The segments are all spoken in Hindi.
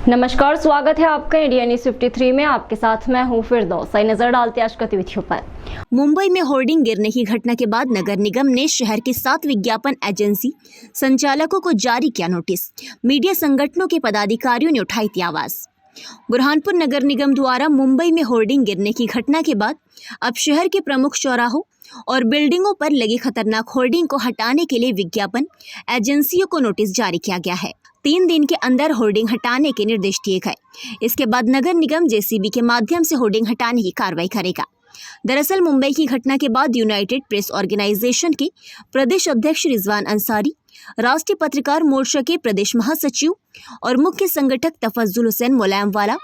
नमस्कार, स्वागत है आपका इंडिया न्यूज 53 में। आपके साथ मैं हूं फिरदौस। नजर डालते आज गतिविधियों पर। मुंबई में होर्डिंग गिरने की घटना के बाद नगर निगम ने शहर के 7 विज्ञापन एजेंसी संचालकों को जारी किया नोटिस। मीडिया संगठनों के पदाधिकारियों ने उठाई थी आवाज। बुरहानपुर नगर निगम द्वारा मुंबई में होर्डिंग गिरने की घटना के बाद अब शहर के प्रमुख चौराहों और बिल्डिंगों पर लगी खतरनाक होर्डिंग को हटाने के लिए विज्ञापन एजेंसियों को नोटिस जारी किया गया है। 3 दिन के अंदर होर्डिंग हटाने के निर्देश दिए गए। इसके बाद नगर निगम जेसीबी के माध्यम से होर्डिंग हटाने की कार्रवाई करेगा। दरअसल मुंबई की घटना के बाद यूनाइटेड प्रेस ऑर्गेनाइजेशन के प्रदेश अध्यक्ष रिजवान अंसारी, राष्ट्रीय पत्रकार मोर्चा के प्रदेश महासचिव और मुख्य संगठक तफज्जुल हुसैन मुलायमवाला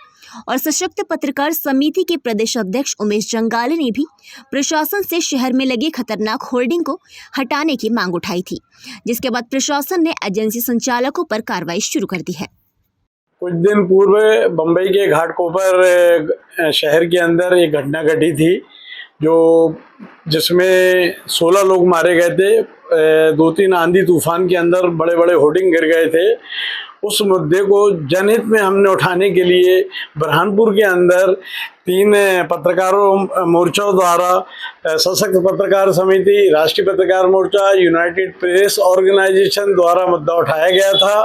और सशक्त पत्रकार समिति के प्रदेश अध्यक्ष उमेश जंगाले ने भी प्रशासन से शहर में लगे खतरनाक होर्डिंग को हटाने की मांग उठाई थी, जिसके बाद प्रशासन ने एजेंसी संचालकों पर कार्रवाई शुरू कर दी है। कुछ दिन पूर्व बम्बई के घाटकोपर शहर के अंदर एक घटना घटी थी जिसमें 16 लोग मारे गए थे। 2-3 आंधी तूफान के अंदर बड़े बड़े होर्डिंग गिर गए थे। उस मुद्दे को जनहित में हमने उठाने के लिए बुरहानपुर के अंदर 3 पत्रकारों मोर्चाओं द्वारा सशक्त पत्रकार समिति, राष्ट्रीय पत्रकार मोर्चा, यूनाइटेड प्रेस ऑर्गेनाइजेशन द्वारा मुद्दा उठाया गया था।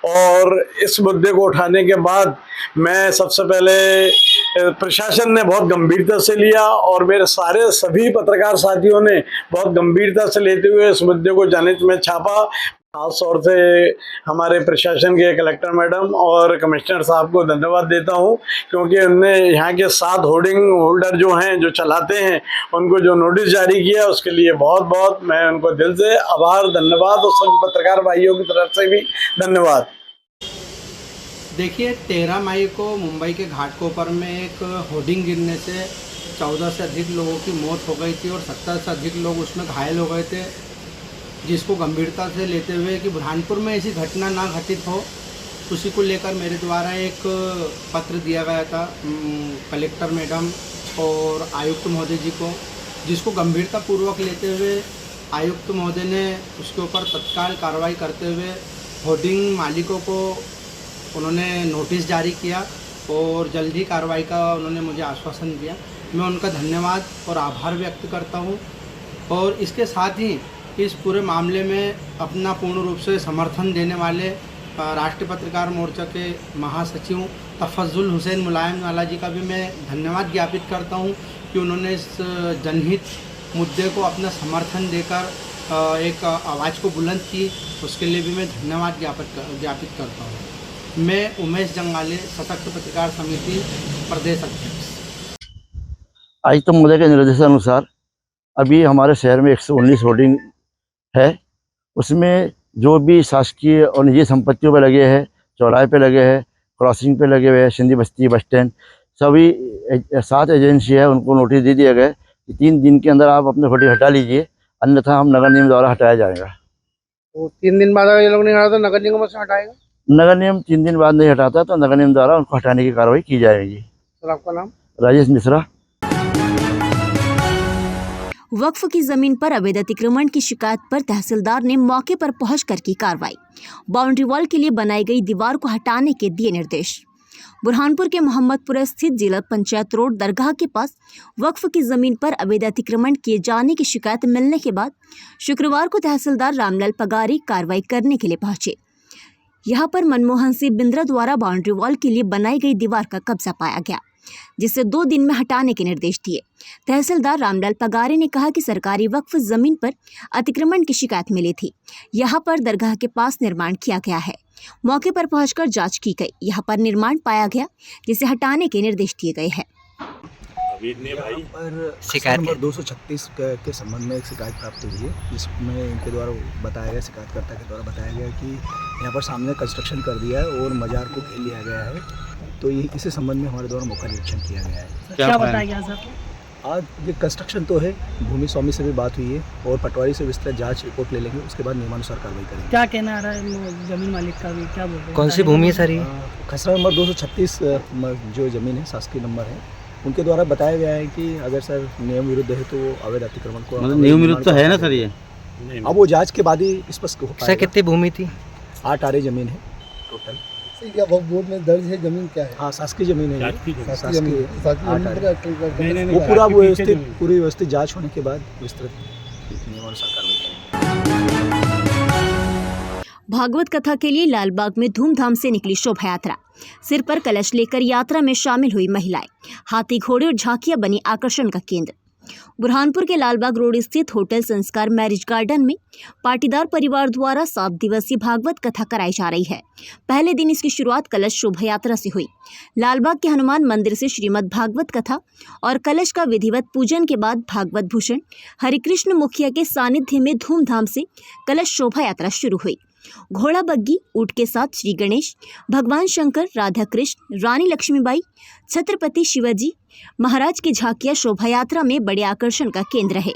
और इस मुद्दे को उठाने के बाद मैं सबसे पहले प्रशासन ने बहुत गंभीरता से लिया और मेरे सभी पत्रकार साथियों ने बहुत गंभीरता से लेते हुए इस मुद्दे को जनहित में छापा। खास तौर से हमारे प्रशासन के कलेक्टर मैडम और कमिश्नर साहब को धन्यवाद देता हूं, क्योंकि उनने यहाँ के 7 होर्डिंग होल्डर जो चलाते हैं उनको जो नोटिस जारी किया उसके लिए बहुत बहुत मैं उनको दिल से आभार, धन्यवाद और सभी पत्रकार भाइयों की तरफ से भी धन्यवाद। देखिए, 13 मई को मुंबई के घाटकोपर में एक होर्डिंग गिरने से 14 से अधिक लोगों की मौत हो गई थी और 70 से अधिक लोग उसमें घायल हो गए थे, जिसको गंभीरता से लेते हुए कि बुरहानपुर में ऐसी घटना ना घटित हो, उसी को लेकर मेरे द्वारा एक पत्र दिया गया था कलेक्टर मैडम और आयुक्त महोदय जी को, जिसको गंभीरतापूर्वक लेते हुए आयुक्त महोदय ने उसके ऊपर तत्काल कार्रवाई करते हुए होर्डिंग मालिकों को उन्होंने नोटिस जारी किया और जल्द ही कार्रवाई का उन्होंने मुझे आश्वासन दिया। मैं उनका धन्यवाद और आभार व्यक्त करता हूं और इसके साथ ही इस पूरे मामले में अपना पूर्ण रूप से समर्थन देने वाले राष्ट्रीय पत्रकार मोर्चा के महासचिव तफज्जुल हुसैन मुलायमवाला जी का भी मैं धन्यवाद ज्ञापित करता हूं कि उन्होंने इस जनहित मुद्दे को अपना समर्थन देकर एक आवाज़ को बुलंद की, उसके लिए भी मैं धन्यवाद ज्ञापित करता हूं। मैं उमेश जंगाले, सशक्त पत्रकार समिति, प्रदेश अध्यक्ष। आयुक्त महोदय के निर्देशानुसार अभी हमारे शहर में 119 होर्डिंग है। उसमें जो भी शासकीय और निजी संपत्तियों पर लगे हैं, चौराहे पे लगे हैं, क्रॉसिंग पे लगे हुए हैं, सिंधी बस्ती, बस स्टैंड, सभी 7 एजेंसी है, उनको नोटिस दे दिया गया कि 3 दिन के अंदर आप अपने होर्डिंग हटा लीजिए, अन्यथा हम नगर निगम द्वारा हटाया जाएगा। तो 3 दिन बाद अगर ये लोग नहीं हटाते तो नगर निगम से हटाएगा? नगर निगम 3 दिन बाद नहीं हटाता तो नगर निगम द्वारा उनको हटाने की कार्रवाई की जाएगी। सर, आपका नाम? राजेश मिश्रा। वक्फ की जमीन पर अवैध अतिक्रमण की शिकायत पर तहसीलदार ने मौके पर पहुंचकर की कार्रवाई। बाउंड्री वॉल के लिए बनाई गई दीवार को हटाने के दिए निर्देश। बुरहानपुर के मोहम्मदपुर स्थित जिला पंचायत रोड दरगाह के पास वक्फ की जमीन पर अवैध अतिक्रमण किए जाने की शिकायत मिलने के बाद शुक्रवार को तहसीलदार रामलाल पगारी कार्रवाई करने के लिए पहुंचे। यहाँ पर मनमोहन सिंह बिंद्रा द्वारा बाउंड्री वॉल के लिए बनाई गई दीवार का कब्जा पाया गया, जिसे 2 दिन में हटाने के निर्देश दिए। तहसीलदार रामलाल पगारे ने कहा कि सरकारी वक्फ जमीन पर अतिक्रमण की शिकायत मिली थी। यहाँ पर दरगाह के पास निर्माण किया गया है। मौके पर पहुंचकर जांच की गई, यहाँ पर निर्माण पाया गया, जिसे हटाने के निर्देश दिए गए हैं। शिकायत नंबर 236 के संबंध में एक शिकायत प्राप्त हुई है, जिसमें इनके द्वारा बताया गया, शिकायतकर्ता के द्वारा बताया गया कि यहाँ पर सामने कंस्ट्रक्शन कर दिया है और मजार को घेर लिया गया है। तो ये इसी संबंध में हमारे द्वारा मौका निरीक्षण किया गया है। क्या बताया गया सर? आज ये कंस्ट्रक्शन तो है, भूमि स्वामी से भी बात हुई है और पटवारी से विस्तृत जांच रिपोर्ट ले लेंगे, उसके बाद नियमानुसार कार्रवाई करेंगे। क्या कहना आ रहा है जमीन मालिक का भी, क्या बोल रहे हैं? कौन सी भूमि है सर? ये खसरा नंबर 236 जो जमीन है, शासकीय नंबर है, उनके द्वारा बताया गया है कि अगर सर नियम विरुद्ध है तो वो अवैध अतिक्रमण को, मतलब नियम विरुद्ध तो है ना सर ये? अब वो जांच के बाद ही स्पष्ट हो पाएगा। सर कितनी भूमि थी? 8 आरे जमीन है टोटल। क्या बोर्ड में दर्ज है जमीन क्या है? हाँ, शासकीय जमीन है ये। शासकीय जमीन है। शासकीय आठ जमीन आठ। पर वो पूरा पूरी व्यवस्थित जांच होने के बाद विस्तृत नियमानुसार कार्रवाई करेंगे। भागवत कथा के लिए लालबाग में धूमधाम से निकली शोभा यात्रा। सिर पर कलश लेकर यात्रा में शामिल हुई महिलाएं। हाथी घोड़े और झांकियां बनी आकर्षण का केंद्र। बुरहानपुर के लालबाग रोड स्थित होटल संस्कार मैरिज गार्डन में पाटीदार परिवार द्वारा 7 दिवसीय भागवत कथा कराई जा रही है। पहले दिन इसकी शुरुआत कलश शोभा यात्रा से हुई। लालबाग के हनुमान मंदिर से श्रीमद् भागवत कथा और कलश का विधिवत पूजन के बाद भागवत भूषण हरिकृष्ण मुखिया के सानिध्य में धूमधाम से कलश शोभा यात्रा शुरू हुई। घोड़ा बग्गी ऊंट के साथ श्री गणेश, भगवान शंकर, राधा कृष्ण, रानी लक्ष्मीबाई, छत्रपति शिवाजी महाराज की झांकियां शोभा यात्रा में बड़े आकर्षण का केंद्र है।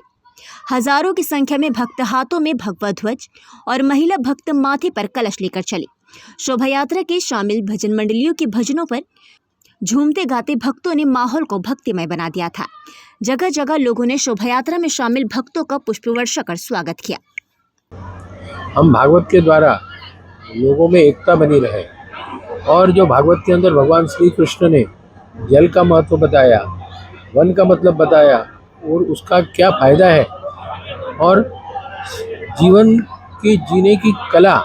हजारों की संख्या में भक्त हाथों में भगवा ध्वज और महिला भक्त माथे पर कलश लेकर चली। शोभा यात्रा के शामिल भजन मंडलियों के भजनों पर झूमते गाते भक्तों ने माहौल को भक्तिमय बना दिया था। जगह जगह लोगों ने शोभा यात्रा में शामिल भक्तों का पुष्प वर्षा कर स्वागत किया। हम भागवत के द्वारा लोगों में एकता बनी रहे और जो भागवत के अंदर भगवान श्री कृष्ण ने जल का महत्व बताया, वन का मतलब बताया और उसका क्या फ़ायदा है और जीवन की जीने की कला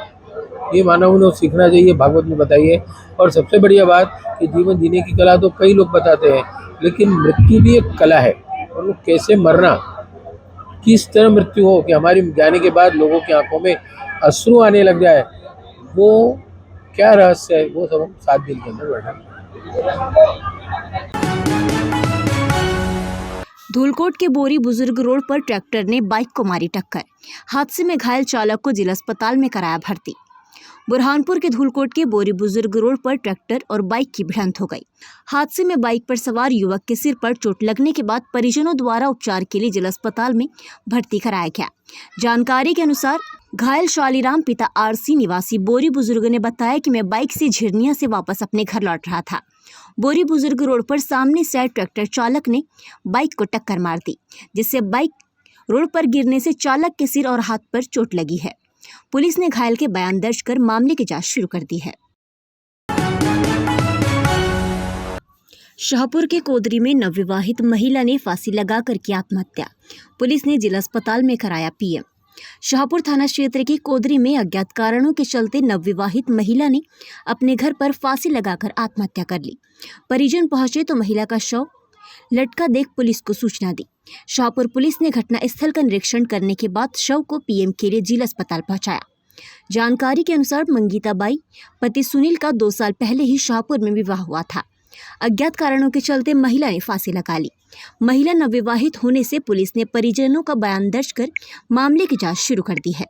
ये मानव को सीखना चाहिए, भागवत में बताई है। और सबसे बढ़िया बात कि जीवन जीने की कला तो कई लोग बताते हैं, लेकिन मृत्यु भी एक कला है और वो कैसे मरना, किस तरह मृत्यु हो कि हमारी जाने के बाद लोगों की आंखों में अश्रु आने लग जाए, वो क्या रहस्य है, वो सब हम 7 दिन के अंदर वर्णन। धूलकोट के बोरी बुजुर्ग रोड पर ट्रैक्टर ने बाइक को मारी टक्कर। हादसे में घायल चालक को जिला अस्पताल में कराया भर्ती। बुरहानपुर के धूलकोट के बोरी बुजुर्ग रोड पर ट्रैक्टर और बाइक की भिड़ंत हो गई। हादसे में बाइक पर सवार युवक के सिर पर चोट लगने के बाद परिजनों द्वारा उपचार के लिए जिला अस्पताल में भर्ती कराया गया। जानकारी के अनुसार घायल शालीराम पिता आरसी निवासी बोरी बुजुर्ग ने बताया कि मैं बाइक से झिरनिया से वापस अपने घर लौट रहा था। बोरी बुजुर्ग रोड पर सामने से आए ट्रैक्टर चालक ने बाइक को टक्कर मार दी, जिससे बाइक रोड पर गिरने से चालक के सिर और हाथ पर चोट लगी है। पुलिस ने घायल के बयान दर्ज कर मामले की जांच शुरू कर दी है। शाहपुर के कोदरी में नवविवाहित महिला ने फांसी लगाकर की आत्महत्या। पुलिस ने जिला अस्पताल में कराया पीएम। शाहपुर थाना क्षेत्र के कोदरी में अज्ञात कारणों के चलते नवविवाहित महिला ने अपने घर पर फांसी लगाकर आत्महत्या कर ली। परिजन पहुंचे तो महिला का शव लटका देख पुलिस को सूचना दी। शाहपुर पुलिस ने घटनास्थल का निरीक्षण करने के बाद शव को पीएम के लिए जिला अस्पताल पहुंचाया। जानकारी के अनुसार मंगीता बाई पति सुनील का 2 साल पहले ही शाहपुर में विवाह हुआ था। अज्ञात कारणों के चलते महिला ने फांसी लगा ली। महिला नवविवाहित होने से पुलिस ने परिजनों का बयान दर्ज कर मामले की जांच शुरू कर दी है।